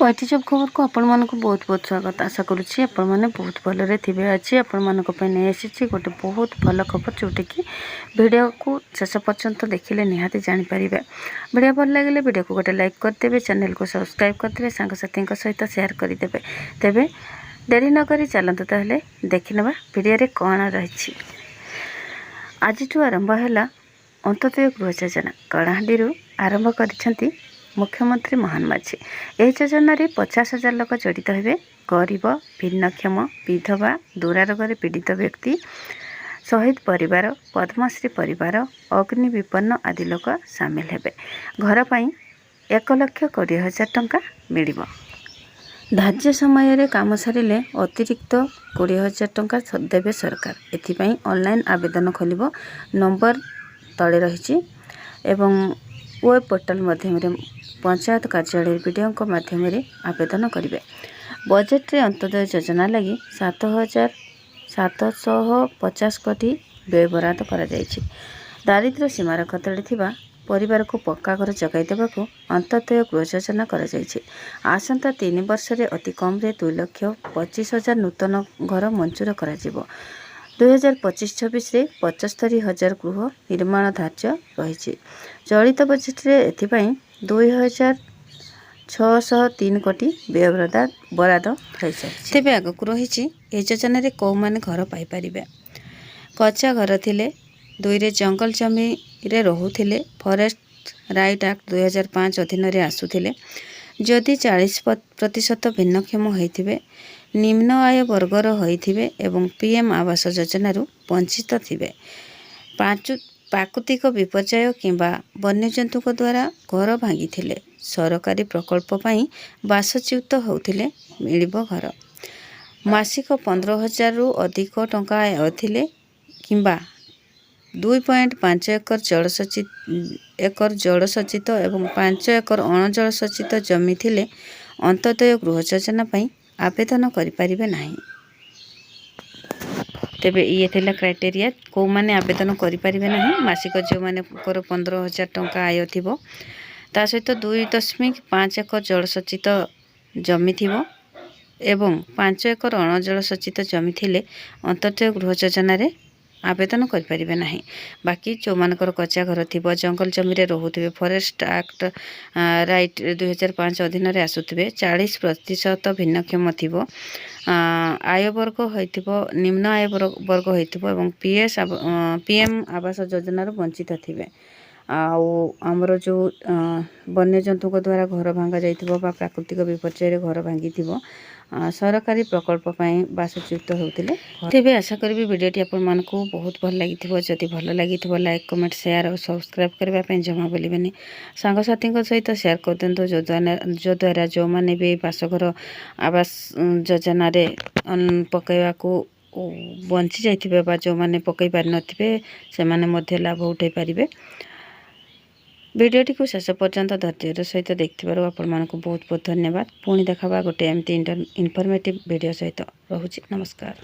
पैठी जब खबर को आपण मानक बहुत बहुत स्वागत आशा करुच्ची आपण मैंने बहुत भलरे थे आज आपण मानक नहीं आसी गोटे बहुत भल खबर जोटे कि वीडियो को शेष पर्यंत देखिले निहाती जानीपर वीडियो भल लगे वीडियो को गोटे लाइक करदे चैनल को सब्सक्राइब करदे सांगसाथी सहित शेयर करदे तेबे देरी नक चलते ताहले देखी नवा वीडियो कौन रही आज आरंभ है अंत्योदय गृह योजना कलाहांडी आरंभ कर मुख्यमंत्री मोहन माझी। यह योजन 50,000 लोक जड़ित हे। गरीब भिन्नक्षम विधवा दुरारोग पीड़ित व्यक्ति शहीद परिवार पद्मश्री परिवार अग्नि विपन्न आदि लोक सामिल हेबे। घर पर 1,20,00,000 टंका मिल धार्य समय काम सारे अतिरिक्त 20,000 टंका देवे सरकार। एथिपाई ऑनलाइन आवेदन खोलिबो नंबर तले रही एवं वेब पोर्टाल माध्यम पंचायत कार्यालय वीडियो माध्यम आवेदन करेंगे। बजेट रे अंत्योदय योजना लगी 7,750 कोटी व्यय बराद कर दारिद्र्य सीमारेखा तले थिबा परिवार को पक्का घर जगाई देवाक अंत्योदय गृह योजना कर आसंता 3 वर्ष रे अति कम 2,25,000 नूतन घर मंजूर कर 2025-26 रे 75,000 गृह निर्माण धार्य रही। चलित बजेट रे एथिपाई 2,603 कोटी व्यय बराद तेज आगक रही। योजन कौ मैंने घर पाइपर कच्चा घर थिले 2 रे जंगल जमी रे रोते फॉरेस्ट राइट एक्ट 2005 अधीन आसुले जदि 40% भिन्नक्षम होते निम्न आय वर्गर होइथिबे एवं पीएम आवास योजना वंचित थिबे। प्राकृतिक विपर्यय किंबा वन्यजंतु द्वारा घर भांगी थिले सरकारी प्रकल्प पई बासच्युत होतिले मिलिबो घर। मासिक 15,000 रु अधिक टंका आय थिले किंबा 2.5 एकर जलसचित एवं 5 एकर अणजलसचित जमी थिले अंत्योदय गृह योजना पई आवेदन करें नहीं। तेबे ये थिला क्राइटेरिया को माने आवेदन करें नहीं। मासिक जो माने 15,000 टंका आय थिबो ता सहित 2.5 एकर जलसचित जमी थिबो एवं 5 एकर अणजलसचित जमी थिले अंत्योदय गृह योजना रे आवेदन करें नहीं। बाकी जो मानकर कच्चा घर थी जंगल जमी रे रोते फॉरेस्ट एक्ट राइट 2005 अधीन आसुवे 40% भिन्नक्षम थी आय वर्ग हो निम्न आय वर्ग हो पीएम आवास योजना वंचित थे आमर जो वन्यजंतु द्वारा घर भांगा जाइथिबो बा प्राकृतिक विपर्यय घर भांगी थिबो सरकारी प्रकल्प बासच्युत होते। तेबे आशा करी वीडियोटी आपण मानकु बहुत भल लगी जदि भल लगी लाइक कमेंट शेयर और सब्सक्राइब करने जमा बोलबेनि सांगसाथी सहित शेयर कर दिंतु जो द्वारा जो मैंने भी बासघर आवास योजना रे पकईवा को बंची जाइथिबे बा जो मैंने पकई पारि नथिबे से माने मध्य लाभ उठाई पारिबे। वीडियोटी को शेष पर्यंत धैर्यर सहित देखिबारु आपण मानकु बहुत बहुत धन्यवाद। पुणी देखाबा गोटे एमती इनफॉर्मेटिव वीडियो सहित। रहुछि नमस्कार।